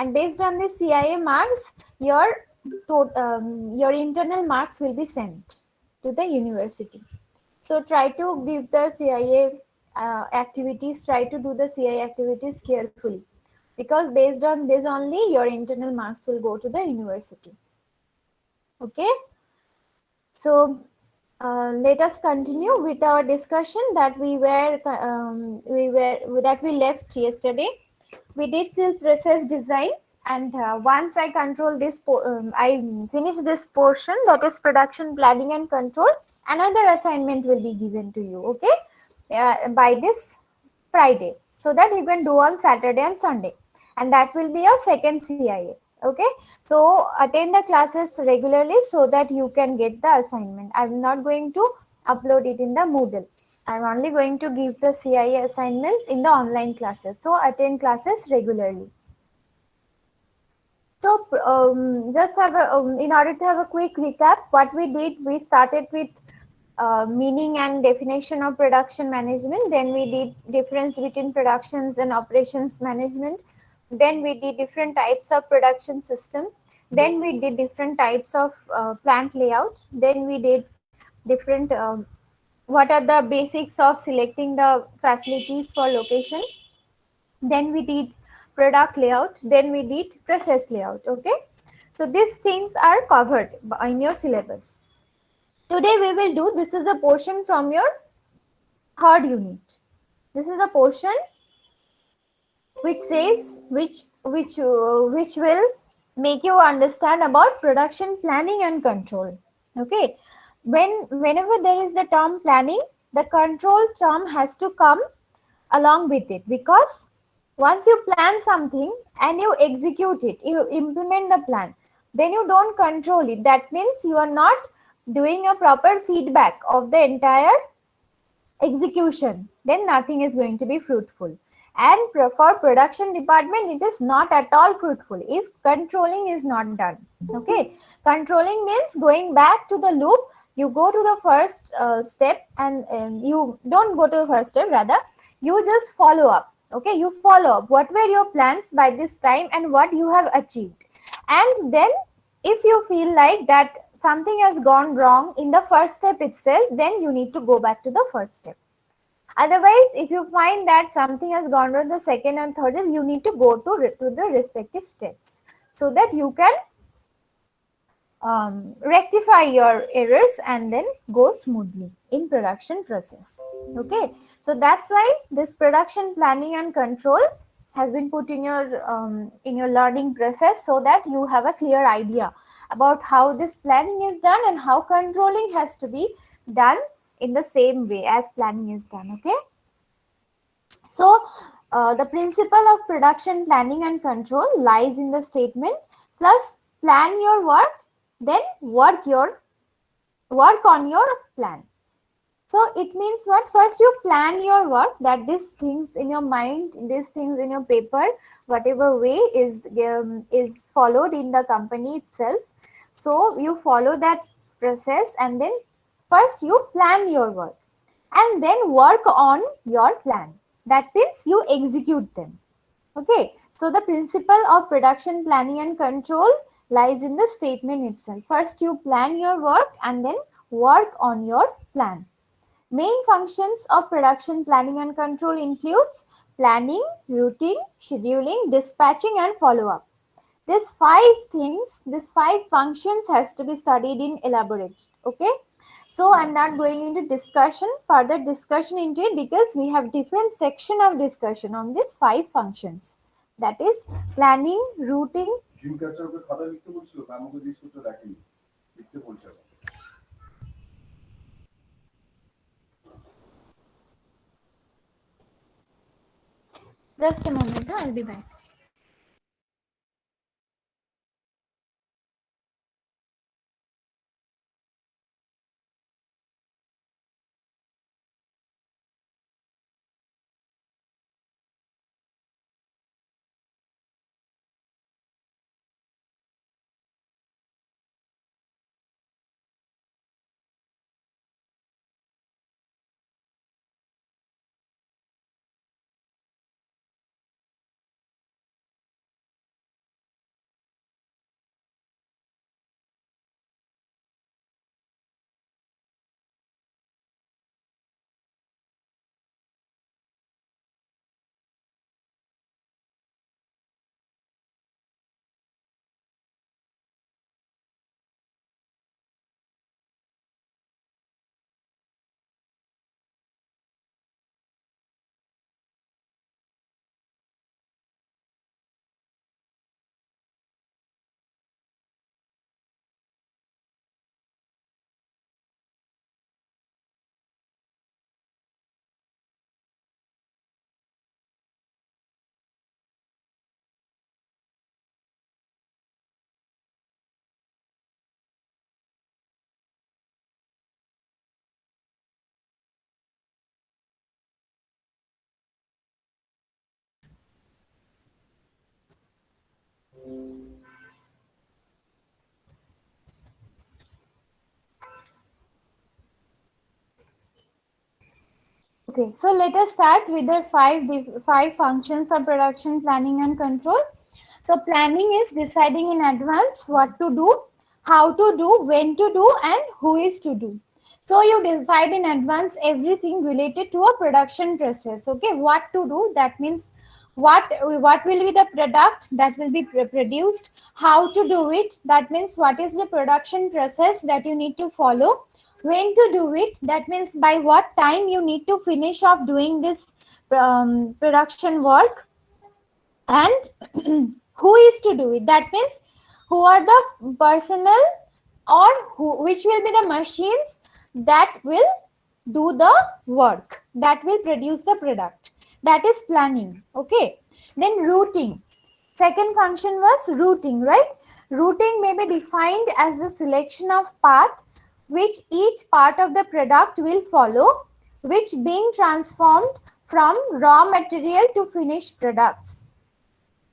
and based on the CIA marks, your internal marks will be sent to the university. So try to give the CIA activities, try to do the CIA activities carefully, because based on this only your internal marks will go to the university. Okay, so let us continue with our discussion that we left yesterday. We did the process design, and once I control this, I finish this portion, that is production planning and control. Another assignment will be given to you, okay, by this Friday, so that you can do on Saturday and Sunday, and that will be your second CIA. Okay, so attend the classes regularly so that you can get the assignment. I'm not going to upload it in the Moodle. I'm only going to give the CIA assignments in the online classes. So attend classes regularly. So just have a, in order to have a quick recap, what we did, we started with meaning and definition of production management. Then we did difference between productions and operations management. Then we did different types of production system. Then we did different types of plant layout. Then we did different what are the basics of selecting the facilities for location. Then we did product layout. Then we did process layout. Okay, so these things are covered in your syllabus. Today we will do, this is a portion from your third unit. This is a portion which says which will make you understand about production planning and control. Okay, whenever there is the term planning, the control term has to come along with it, because once you plan something and you execute it, you implement the plan, then you don't control it. That means you are not doing a proper feedback of the entire execution, then nothing is going to be fruitful. And for production department, it is not at all fruitful if controlling is not done. Okay, controlling means going back to the loop. You go to the first step, and you don't go to the first step, rather you just follow up. Okay, you follow up what were your plans by this time and what you have achieved. And then if you feel like that something has gone wrong in the first step itself, then you need to go back to the first step. Otherwise, if you find that something has gone wrong the second and third step, you need to go to the respective steps so that you can rectify your errors and then go smoothly in production process. Okay, so that's why this production planning and control has been put in your learning process, so that you have a clear idea about how this planning is done and how controlling has to be done in the same way as planning is done. Okay, so the principle of production planning and control lies in the statement, plus plan your work, then work on your plan. So it means what? First you plan your work, that these things in your mind, these things in your paper, whatever way is followed in the company itself. So you follow that process, and then first you plan your work and then work on your plan. That means you execute them. Okay, so the principle of production planning and control lies in the statement itself. First you plan your work and then work on your plan. Main functions of production planning and control includes planning, routing, scheduling, dispatching and follow-up. These five functions has to be studied in elaborate. Okay, so I'm not going into further discussion into it, because we have different section of discussion on these five functions. That is planning, routing. Just a moment, I'll be back. Okay, so let us start with the five functions of production planning and control. So planning is deciding in advance what to do, how to do, when to do, and who is to do. So you decide in advance everything related to a production process. Okay, what to do, that means what will be the product that will be produced, how to do it, that means what is the production process that you need to follow, when to do it, that means by what time you need to finish off doing this production work, and who is to do it, that means who are the personnel or which will be the machines that will do the work, that will produce the product, that is planning. Okay, then routing, second function was routing, right? Routing may be defined as the selection of path which each part of the product will follow, which being transformed from raw material to finished products.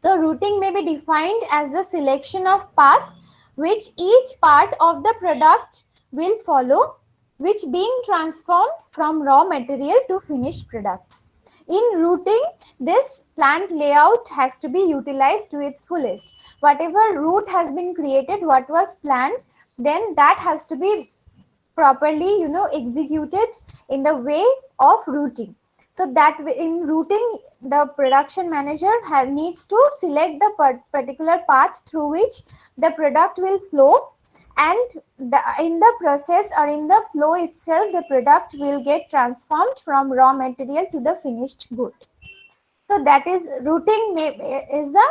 So routing may be defined as the selection of path which each part of the product will follow, which being transformed from raw material to finished products. In routing, this plant layout has to be utilized to its fullest. Whatever route has been created, what was planned, then that has to be properly, executed in the way of routing. So that in routing, the production manager needs to select the particular path through which the product will flow, and in the process or in the flow itself, the product will get transformed from raw material to the finished good. So that is routing is the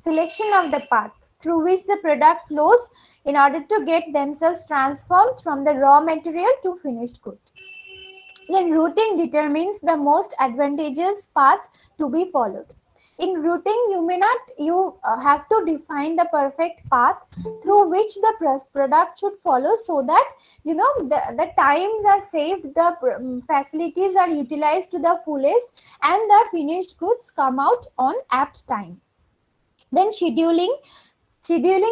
selection of the path through which the product flows in order to get themselves transformed from the raw material to finished good. Then routing determines the most advantageous path to be followed. In routing, you have to define the perfect path through which the product should follow, so that the times are saved, the facilities are utilized to the fullest, and the finished goods come out on apt time. Then scheduling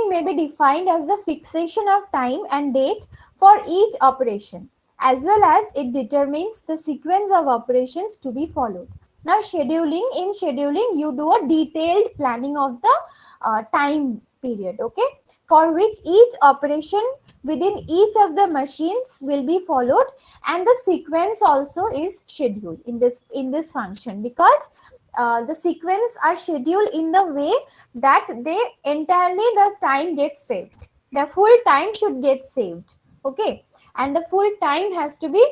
may be defined as the fixation of time and date for each operation, as well as it determines the sequence of operations to be followed. Now, in scheduling, you do a detailed planning of the time period, okay, for which each operation within each of the machines will be followed, and the sequence also is scheduled in this function, because the sequence are scheduled in the way that they entirely the time gets saved. The full time should get saved. Okay, and the full time has to be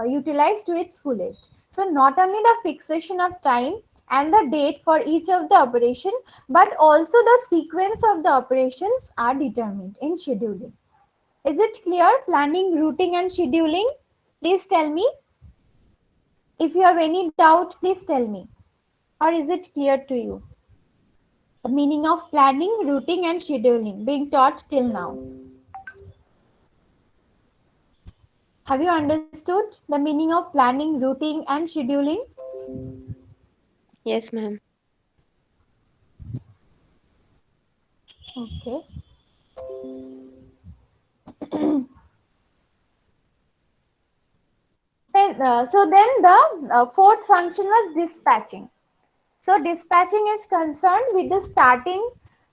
utilized to its fullest. So not only the fixation of time and the date for each of the operation, but also the sequence of the operations are determined in scheduling. Is it clear? Planning, routing, and scheduling. Please tell me. If you have any doubt, please tell me. Or is it clear to you? The meaning of planning, routing, and scheduling being taught till now. Have you understood the meaning of planning, routing, and scheduling? Yes, ma'am. Okay. So then the fourth function was dispatching. So dispatching is concerned with the starting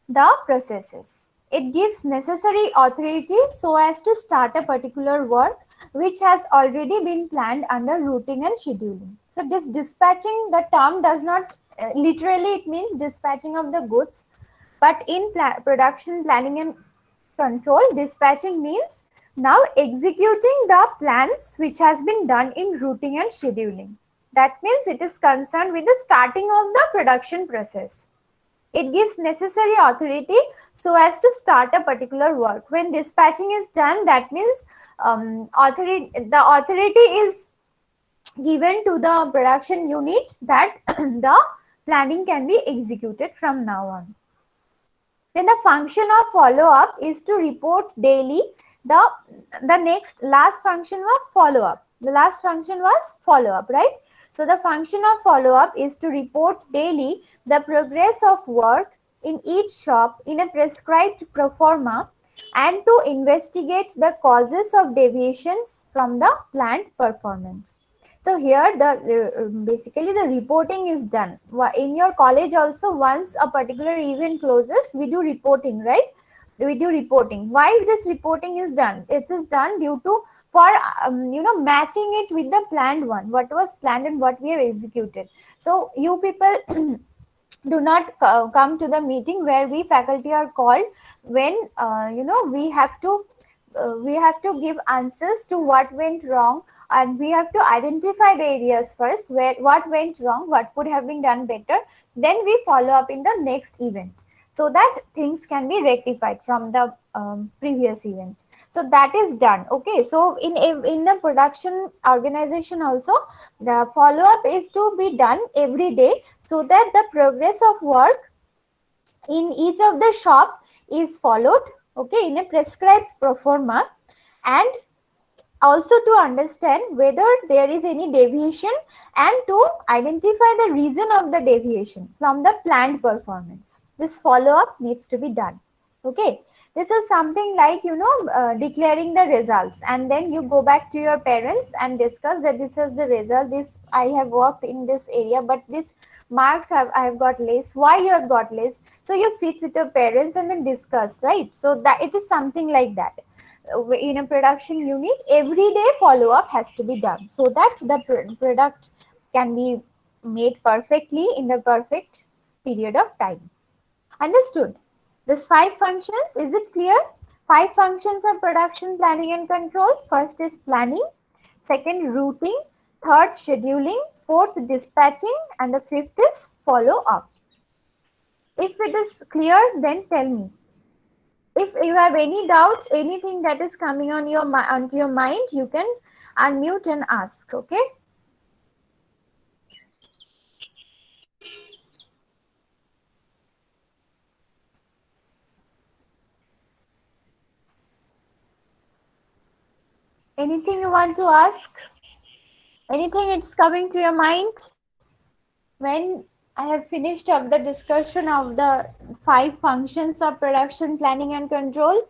the processes. It gives necessary authority so as to start a particular work which has already been planned under routing and scheduling. So this dispatching, the term does not literally it means dispatching of the goods, but in production planning and control, dispatching means now executing the plans which has been done in routing and scheduling. That means it is concerned with the starting of the production process. It gives necessary authority so as to start a particular work. When dispatching is done, that means the authority is given to the production unit that the planning can be executed from now on. Then the function of follow-up is to report daily. The next last function was follow-up. The last function was follow-up, right? So the function of follow-up is to report daily the progress of work in each shop in a prescribed pro forma, and to investigate the causes of deviations from the planned performance. So here basically the reporting is done. In your college also, once a particular event closes, we do reporting, right? We do reporting. Why this reporting is done? It is done due to for matching it with the planned one, what was planned and what we have executed. So you people do not come to the meeting where we faculty are called when we have to give answers to what went wrong, and we have to identify the areas first where what went wrong, what could have been done better. Then we follow up in the next event so that things can be rectified from the previous events. So that is done. Okay, so in the production organization also, the follow up is to be done every day so that the progress of work in each of the shop is followed, okay, in a prescribed pro forma, and also to understand whether there is any deviation and to identify the reason of the deviation from the planned performance. This follow up needs to be done. Okay, this is something like declaring the results, and then you go back to your parents and discuss that this is the result, this I have worked in this area, but this marks I have got less, why you have got less. So you sit with your parents and then discuss, right? So that it is something like that. In a production unit, every day follow up has to be done so that the product can be made perfectly in the perfect period of time. Understood? This 5 functions, is it clear? 5 functions of production planning and control. First is planning, second routing, third scheduling, fourth dispatching, and the fifth is follow up. If it is clear, then tell me. If you have any doubt, anything that is coming on onto your mind, you can unmute and ask. Okay. Anything you want to ask? Anything it's coming to your mind? When I have finished up the discussion of the 5 functions of production planning and control.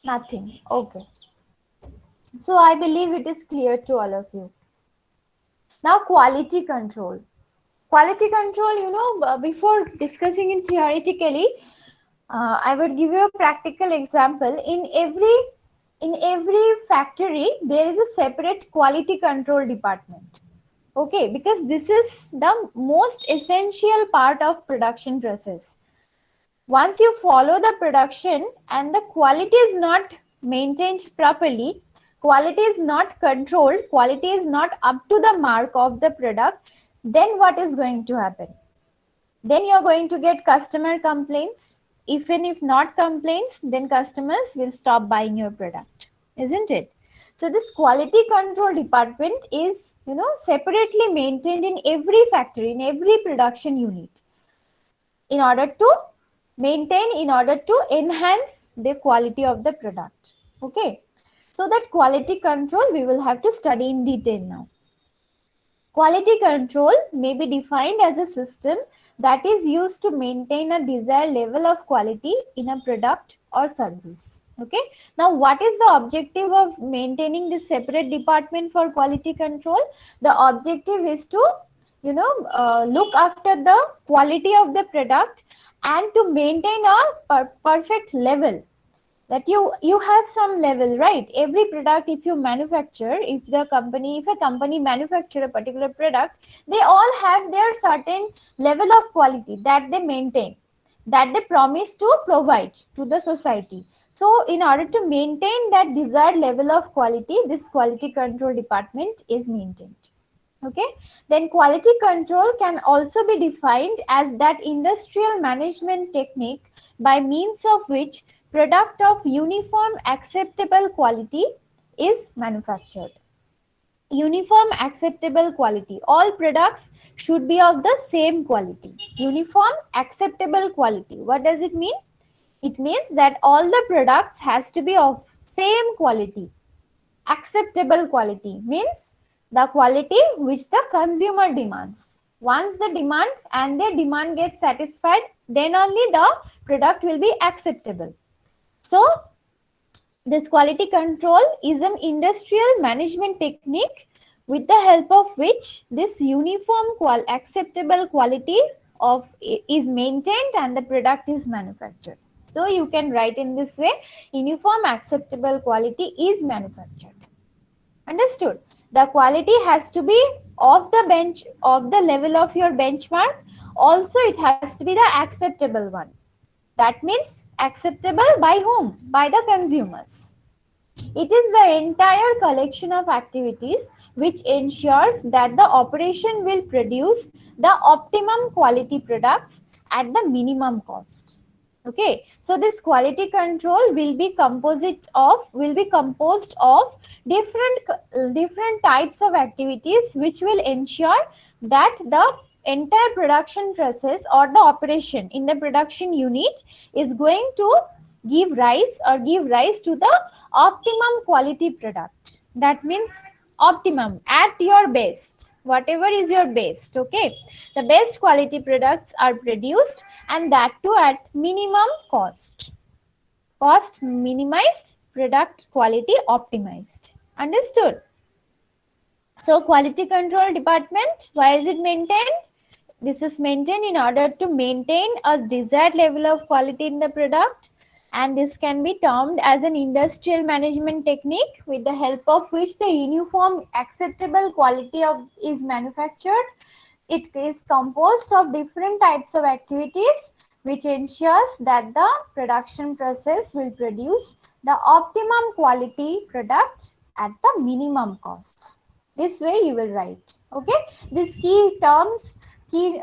Nothing. Okay. So I believe it is clear to all of you. Now quality control. Quality control, before discussing it theoretically, I would give you a practical example. In every factory, there is a separate quality control department. Okay, because this is the most essential part of production process. Once you follow the production and the quality is not maintained properly, quality is not controlled, quality is not up to the mark of the product, then what is going to happen? Then you're going to get customer complaints. Even if not complaints, then customers will stop buying your product, isn't it? So this quality control department is, separately maintained in every factory, in every production unit, in order to maintain, in order to enhance the quality of the product. Okay. So that quality control we will have to study in detail now. Quality control may be defined as a system that is used to maintain a desired level of quality in a product or service. Okay. Now, what is the objective of maintaining this separate department for quality control? The objective is to, look after the quality of the product and to maintain a perfect level, that you have some level, right? Every product, if you manufacture, if a company manufacture a particular product, they all have their certain level of quality that they maintain, that they promise to provide to the society. So in order to maintain that desired level of quality, this quality control department is maintained. Okay. Then quality control can also be defined as that industrial management technique by means of which product of uniform acceptable quality is manufactured. Uniform acceptable quality. All products should be of the same quality. Uniform acceptable quality. What does it mean? It means that all the products has to be of same quality. Acceptable quality means the quality which the consumer demands. Once the demand and their demand gets satisfied, then only the product will be acceptable. So This quality control is an industrial management technique with the help of which this uniform acceptable quality of is maintained and the product is manufactured. So you can write in this way: uniform acceptable quality is manufactured. Understood? The quality has to be of the bench of the level of your benchmark. Also, it has to be the acceptable one. That means acceptable by whom? By the consumers. It is the entire collection of activities which ensures that the operation will produce the optimum quality products at the minimum cost. Okay, so this quality control will be composed of different types of activities which will ensure that the entire production process or the operation in the production unit is going to give rise to the optimum quality product. That means optimum, at your best, whatever is your best. Okay, the best quality products are produced, and that too at minimum cost minimized, product quality optimized. Understood? So quality control department, why is it maintained? This is maintained in order to maintain a desired level of quality in the product, and this can be termed as an industrial management technique with the help of which the uniform acceptable quality is manufactured. It is composed of different types of activities which ensures that the production process will produce the optimum quality product at the minimum cost. This way you will write. Okay, these key terms, key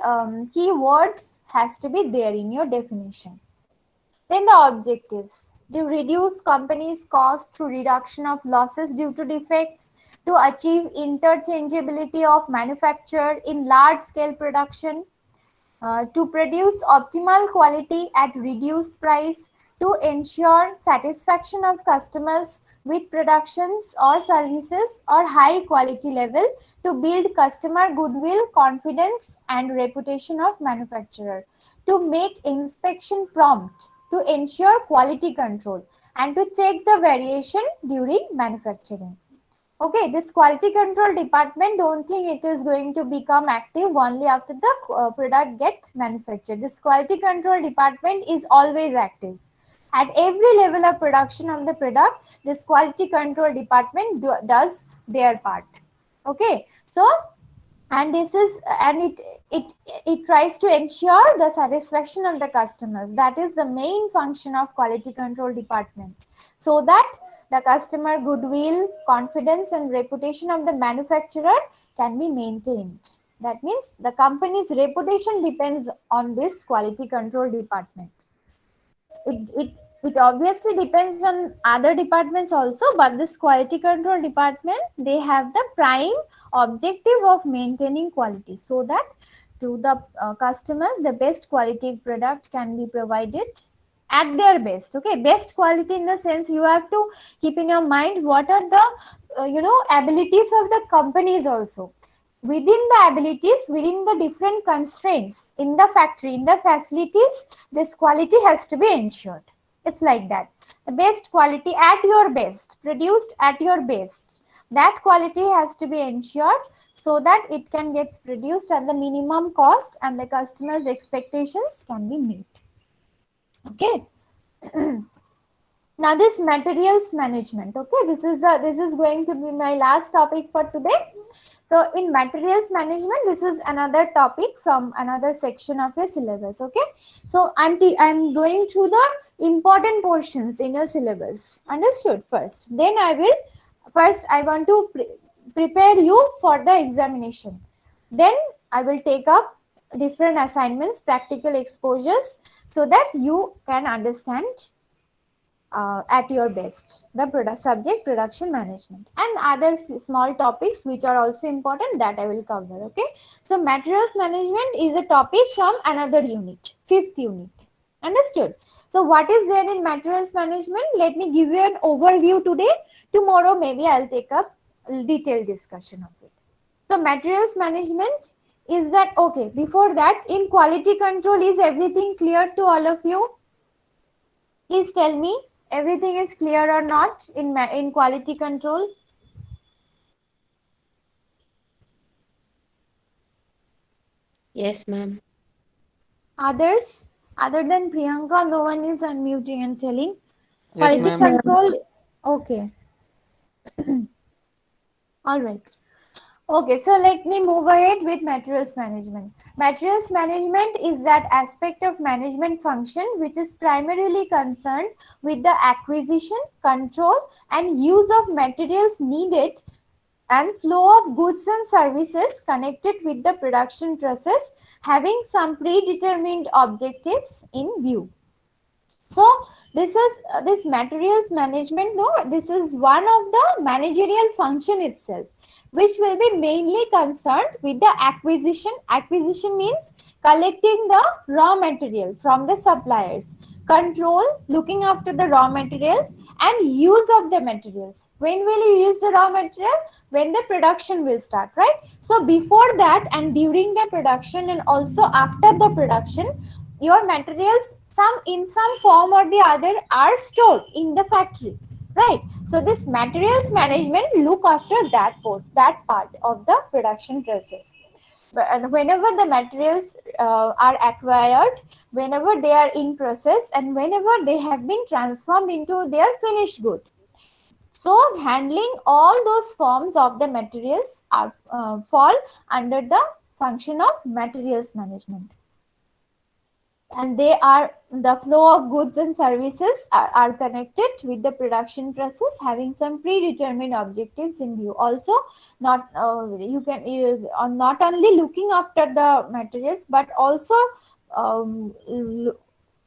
words has to be there in your definition. Then the objectives: to reduce company's cost through reduction of losses due to defects, to achieve interchangeability of manufacture in large scale production, to produce optimal quality at reduced price, to ensure satisfaction of customers with productions or services or high quality level, to build customer goodwill, confidence and reputation of manufacturer, to make inspection prompt, to ensure quality control, and to check the variation during manufacturing. Okay, this quality control department, don't think it is going to become active only after the product get manufactured. This quality control department is always active. At every level of production of the product, this quality control department does their part. Okay, so and it tries to ensure the satisfaction of the customers. That is the main function of quality control department, so that the customer goodwill, confidence and reputation of the manufacturer can be maintained. That means the company's reputation depends on this quality control department. It obviously depends on other departments also, but this quality control department, they have the prime objective of maintaining quality, so that to the customers the best quality product can be provided at their best. Okay, best quality in the sense, you have to keep in your mind what are the abilities of the companies also. Within the abilities, within the different constraints in the factory, in the facilities, this quality has to be ensured. It's like that. The best quality at your best, produced at your best, that quality has to be ensured so that it can get produced at the minimum cost and the customer's expectations can be met. Okay. Now this materials management. Okay, this is going to be my last topic for today. So in materials management, this is another topic from another section of your syllabus. Okay, so I'm going through the important portions in your syllabus. Understood? First, then I want to prepare you for the examination. Then I will take up different assignments, practical exposures, so that you can understand at your best the subject production management, and other small topics which are also important that I will cover. Okay, so materials management is a topic from another unit, 5th unit. Understood? So what is there in materials management? Let me give you an overview today. Tomorrow maybe I'll take up detailed discussion of it. So materials management is that. Okay, before that, in quality control, is everything clear to all of you? Please tell me. Everything is clear or not in quality control? Yes, ma'am. Others, other than Priyanka, no one is unmuting and telling. Yes, Quality Yes, ma'am. ma'am. control, okay, all right. Okay, so let me move ahead with materials management. Materials management is that aspect of management function which is primarily concerned with the acquisition, control, and use of materials needed and flow of goods and services connected with the production process, having some predetermined objectives in view. So this is this materials management, no, this is one of the managerial function itself, which will be mainly concerned with the acquisition means collecting the raw material from the suppliers, control looking after the raw materials, and use of the materials. When will you use the raw material? When the production will start, right? So before that and during the production and also after the production, your materials some in some form or the other are stored in the factory, right? So this materials management look after that part of the production process. Whenever the materials are acquired, whenever they are in process, and whenever they have been transformed into their finished good, so handling all those forms of the materials are fall under the function of materials management. And they are the flow of goods and services are connected with the production process, having some predetermined objectives in view. Also, not not only looking after the materials but also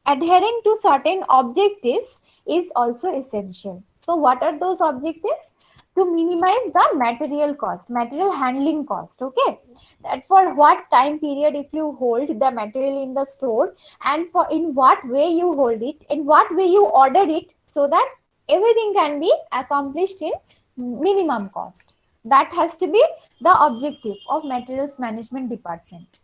adhering to certain objectives is also essential. So what are those objectives? To minimize the material cost, material handling cost, okay? That for what time period if you hold the material in the store, and for in what way you hold it, in what way you order it, so that everything can be accomplished in minimum cost. That has to be the objective of materials management department.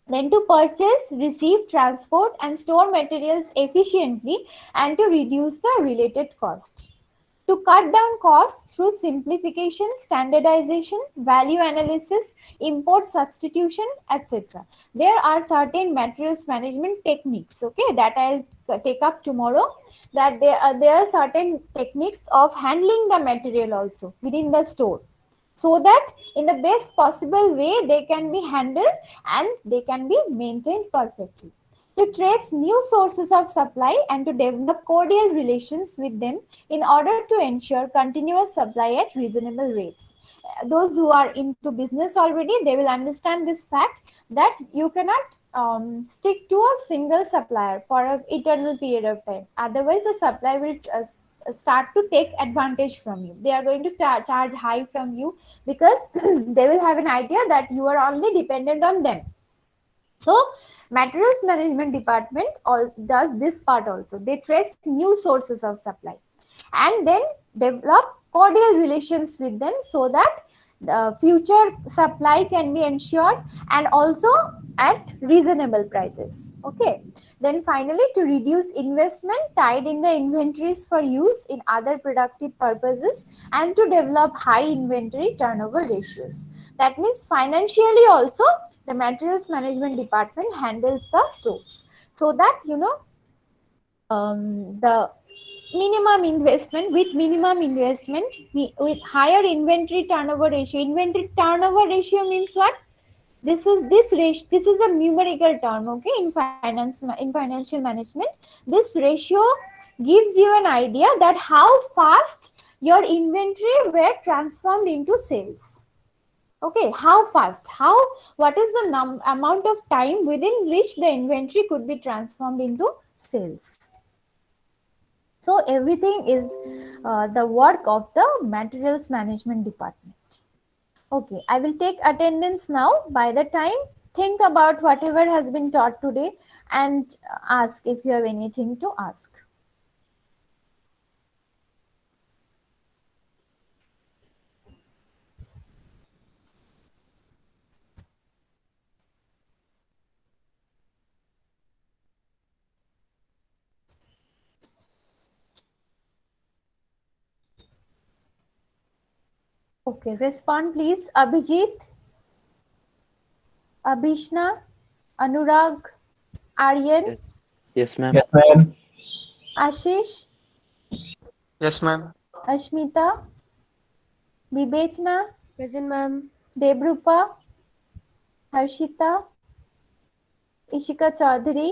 Then to purchase, receive, transport, and store materials efficiently and to reduce the related cost. To cut down costs through simplification, standardization, value analysis, import substitution, etc. There are certain materials management techniques, okay, that I'll take up tomorrow. That there are certain techniques of handling the material also within the store, so that in the best possible way they can be handled and they can be maintained perfectly. To trace new sources of supply and to develop cordial relations with them in order to ensure continuous supply at reasonable rates. Those who are into business already, they will understand this fact that you cannot stick to a single supplier for an eternal period of time. Otherwise, the supply will start to take advantage from you. They are going to charge high from you because they will have an idea that you are only dependent on them. So materials management department does this part also. They trace new sources of supply and then develop cordial relations with them so that the future supply can be ensured and also at reasonable prices. Okay. Then finally, to reduce investment tied in the inventories for use in other productive purposes and to develop high inventory turnover ratios. That means financially also the materials management department handles the stores, so that the minimum investment with higher inventory turnover ratio. Inventory turnover ratio means what? This is a numerical term, okay, in financial management. This ratio gives you an idea that how fast your inventory were transformed into sales. Okay, how fast, how, what is the amount of time within which the inventory could be transformed into sales. So everything is the work of the materials management department. Okay, I will take attendance now. By the time, think about whatever has been taught today and ask if you have anything to ask. Okay, respond please. Abhijit, Abhishna, Anurag, Aryan, Yes. Yes, ma'am. Yes, ma'am. Ashish, Yes, ma'am. Ashmita, Vibechna, Present, ma'am. Debrupa, Harshita, Ishika Chaudhary,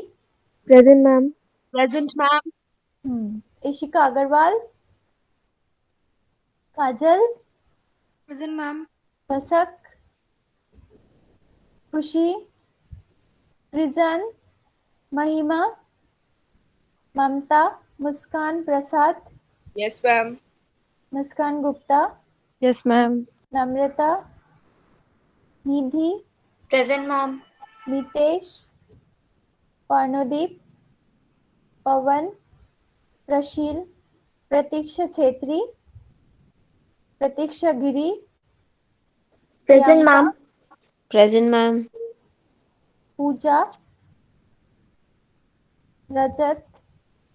Present, ma'am. Present, ma'am. Ishika Agarwal, Kajal, Present, ma'am. Vasak, Khushi, Rizan, Mahima, Mamta, Muskan Prasad, Yes, ma'am. Muskan Gupta, Yes, ma'am. Namrata, Nidhi, Present, ma'am. Mitesh, Parnodeep, Pawan, Prashil, Pratiksha Chetri, Pratiksha Giri, Present, Priyanka, ma'am. Present, ma'am. Pooja, Rajat,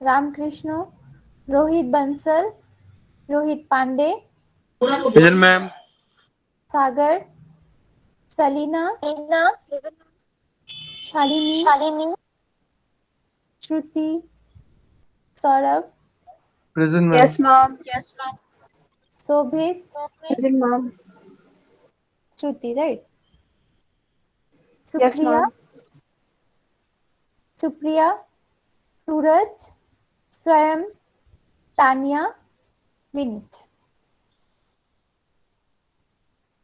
Ramkrishna, Rohit Bansal, Rohit Pandey, Present, ma'am. Sagar, Salina, Shalini, Shalini. Shruti, Saurabh, Present, ma'am. Yes, ma'am. Yes, ma'am. Sobhit, Present, ma'am. Shruti, right? Yes, Supriya, ma'am. Supriya, Suraj, Swayam, Tanya, Vinit.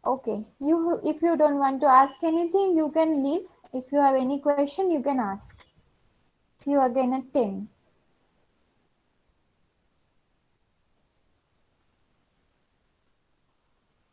Okay, you if you don't want to ask anything, you can leave. If you have any question, you can ask. See you again at 10.